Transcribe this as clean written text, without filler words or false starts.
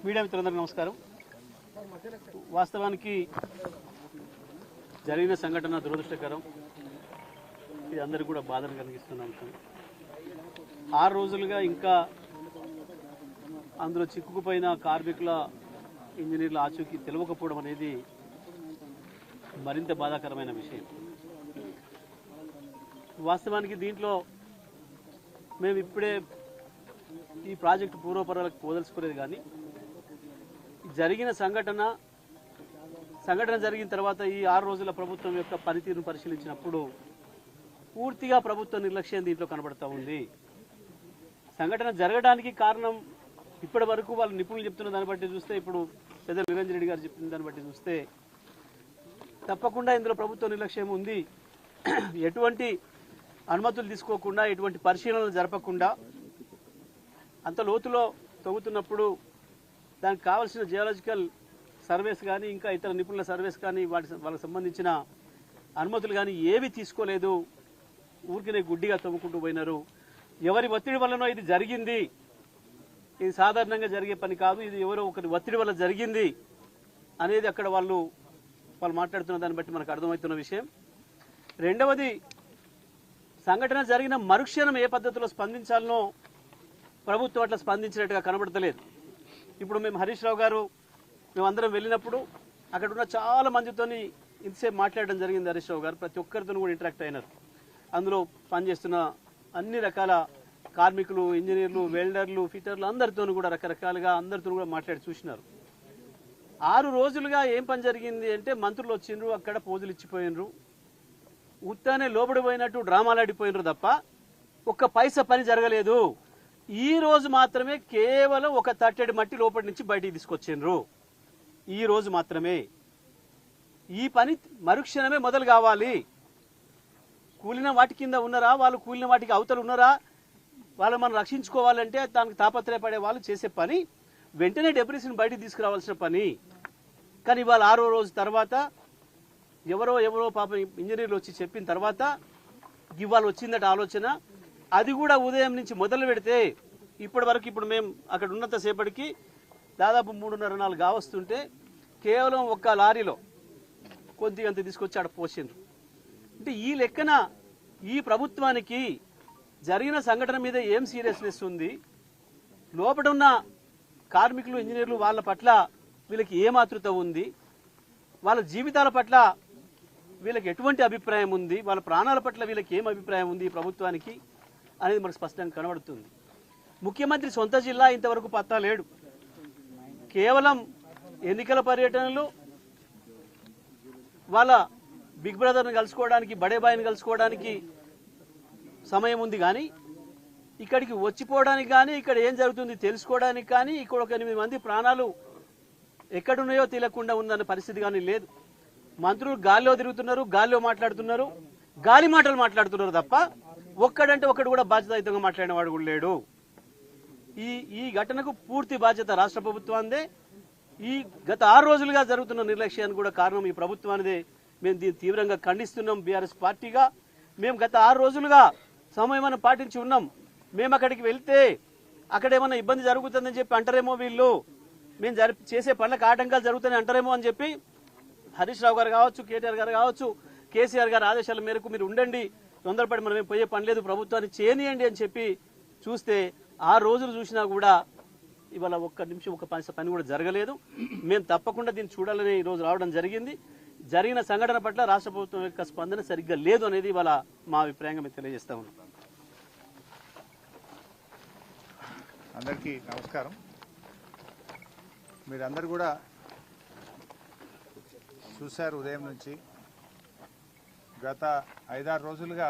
Media మిత్రులందరికీ నమస్కారం. వాస్తవానికి జరిగిన సంఘటన దురదృష్టకరం. ఇది అందరికీ కూడా బాధను కలిగిస్తున్న అంశం. 6 రోజులుగా ఇంకా అందులో చిక్కుకుపోయిన కార్మికుల ఇంజనీర్ల ఆచూకీ తెలియకపోవడం అనేది మరింత బాధాకరమైన విషయం. వాస్తవానికి దీంట్లో మేము ఇప్పుడే ఈ ప్రాజెక్టు పూర్వపరాలకు పోదలుచుకునేది, కానీ జరిగిన సంఘటన జరిగిన తర్వాత ఈ 6 రోజుల ప్రభుత్వం యొక్క పనితీరును పరిశీలించినప్పుడు పూర్తిగా ప్రభుత్వ నిర్లక్ష్యం దీంట్లో కనబడతా ఉంది. సంఘటన జరగడానికి కారణం ఇప్పటి వరకు వాళ్ళు నిపుణులు చెప్తున్న దాన్ని బట్టి చూస్తే, ఇప్పుడు పెద్ద నిరంజన్ రెడ్డి గారు చెప్పిన దాన్ని బట్టి చూస్తే తప్పకుండా ఇందులో ప్రభుత్వ నిర్లక్ష్యం ఉంది. ఎటువంటి అనుమతులు తీసుకోకుండా, ఎటువంటి పరిశీలనలు జరపకుండా అంత లోతులో తవ్వుతున్నప్పుడు దానికి కావాల్సిన జియాలజికల్ సర్వేస్ కానీ, ఇంకా ఇతర నిపుణుల సర్వేస్ కానీ, వాళ్ళకి సంబంధించిన అనుమతులు కానీ ఏవి తీసుకోలేదు. ఊరికినే గుడ్డిగా తవ్వుకుంటూ పోయినారు. ఎవరి ఒత్తిడి వల్లనో ఇది జరిగింది, ఇది సాధారణంగా జరిగే పని కాదు, ఇది ఎవరో ఒకరి ఒత్తిడి వల్ల జరిగింది అనేది అక్కడ వాళ్ళు మాట్లాడుతున్న దాన్ని బట్టి మనకు అర్థమవుతున్న విషయం. రెండవది, సంఘటన జరిగిన మరుక్షణం ఏ పద్ధతిలో స్పందించాలనో ప్రభుత్వం అట్లా స్పందించినట్టుగా కనబడతలేదు. ఇప్పుడు మేము హరీష్ రావు గారు మేమందరం వెళ్ళినప్పుడు అక్కడ ఉన్న చాలా మందితోని ఇంతసేపు మాట్లాడడం జరిగింది. హరీష్ రావు గారు ప్రతి ఒక్కరితో కూడా ఇంటరాక్ట్ అయినారు. అందులో పనిచేస్తున్న అన్ని రకాల కార్మికులు, ఇంజనీర్లు, వెల్డర్లు, ఫిటర్లు అందరితో కూడా రకరకాలుగా అందరితో కూడా మాట్లాడి చూసినారు. 6 రోజులుగా ఏం పని జరిగింది అంటే, మంత్రులు వచ్చిండ్రు, అక్కడ పోజులు ఇచ్చిపోయినరు, ఉత్తానే లోబడిపోయినట్టు డ్రామాలాడిపోయినరు తప్ప ఒక్క పైసా పని జరగలేదు. ఈ రోజు మాత్రమే కేవలం ఒక తట్టెడి మట్టి లోపటి నుంచి బయటికి తీసుకొచ్చిండ్రు. ఈ రోజు మాత్రమే. ఈ పని మరుక్షణమే మొదలు కావాలి. కూలిన వాటి కింద ఉన్నారా, వాళ్ళు కూలిన వాటికి అవతలు ఉన్నారా, వాళ్ళు మనం రక్షించుకోవాలంటే దానికి తాపత్రయపడే వాళ్ళు చేసే పని వెంటనే డెబ్రిస్ని బయటికి తీసుకురావాల్సిన పని. కానీ ఇవాళ 6వ రోజు తర్వాత ఎవరో పాపం ఇంజనీర్లు వచ్చి చెప్పిన తర్వాత ఇవాళ వచ్చిందట ఆలోచన. అది కూడా ఉదయం నుంచి మొదలు పెడితే ఇప్పటి వరకు, ఇప్పుడు మేము అక్కడ ఉన్నంత సేపటికి దాదాపు 3:30-4 కావస్తుంటే కేవలం ఒక్క లారీలో కొద్దిగంత తీసుకొచ్చి ఆడ పోసిండ్రు. అంటే ఈ లెక్కన ఈ ప్రభుత్వానికి జరిగిన సంఘటన మీద ఏం సీరియస్నెస్ ఉంది, లోపల ఉన్న కార్మికులు, ఇంజనీర్లు వాళ్ళ పట్ల వీళ్ళకి ఏ ఆతృత ఉంది, వాళ్ళ జీవితాల పట్ల వీళ్ళకి ఎటువంటి అభిప్రాయం ఉంది, వాళ్ళ ప్రాణాల పట్ల వీళ్ళకి ఏం అభిప్రాయం ఉంది ఈ ప్రభుత్వానికి అనేది మనకు స్పష్టంగా కనబడుతుంది. ముఖ్యమంత్రి సొంత జిల్లా ఇంతవరకు పత్తా లేడు. కేవలం ఎన్నికల పర్యటనలు, వాళ్ళ బిగ్ బ్రదర్ని కలుసుకోవడానికి, బడేబాయిని కలుసుకోవడానికి సమయం ఉంది, కానీ ఇక్కడికి వచ్చిపోవడానికి కానీ, ఇక్కడ ఏం జరుగుతుంది తెలుసుకోవడానికి కానీ, ఇక్కడ ఒక 8 మంది ప్రాణాలు ఎక్కడున్నాయో తెలియకుండా ఉందన్న పరిస్థితి కానీ లేదు. మంత్రులు గాల్లో తిరుగుతున్నారు, గాల్లో మాట్లాడుతున్నారు, గాలి మాటలు మాట్లాడుతున్నారు తప్ప ఒక్కడంటే ఒక్కడు కూడా బాధ్యతాయుతంగా మాట్లాడిన వాడు కూడా లేడు. ఈ ఘటనకు పూర్తి బాధ్యత రాష్ట్ర ప్రభుత్వానిదే. ఈ గత 6 రోజులుగా జరుగుతున్న నిర్లక్ష్యానికి కూడా కారణం ఈ ప్రభుత్వానిదే. మేము దీన్ని తీవ్రంగా ఖండిస్తున్నాం. బీఆర్ఎస్ పార్టీగా మేము గత 6 రోజులుగా సమయం పాటించి ఉన్నాం. మేము అక్కడికి వెళ్తే అక్కడ ఏమైనా ఇబ్బంది జరుగుతుందని చెప్పి అంటారేమో, వీళ్ళు మేము చేసే పనులకు ఆటంకాలు జరుగుతాయని అంటారేమో అని చెప్పి హరీష్ రావు గారు కావచ్చు, కేటీఆర్ గారు కావచ్చు, కేసీఆర్ గారి ఆదేశాల మేరకు మీరు ఉండండి, తొందరపడి మనం పోయే పని లేదు, ప్రభుత్వాన్ని చేయనియండి అని చెప్పి చూస్తే 6 రోజులు చూసినా కూడా ఇవాళ ఒక్క నిమిషం ఒక పని కూడా జరగలేదు. మేము తప్పకుండా దీన్ని చూడాలని ఈరోజు రావడం జరిగింది. జరిగిన సంఘటన పట్ల రాష్ట్ర ప్రభుత్వం యొక్క స్పందన సరిగ్గా లేదు అనేది ఇవాళ మా అభిప్రాయంగా మేము తెలియజేస్తా ఉన్నాం. అందరికీ నమస్కారం. మీరందరూ కూడా చూశారు ఉదయం నుంచి. గత 5-6 రోజులుగా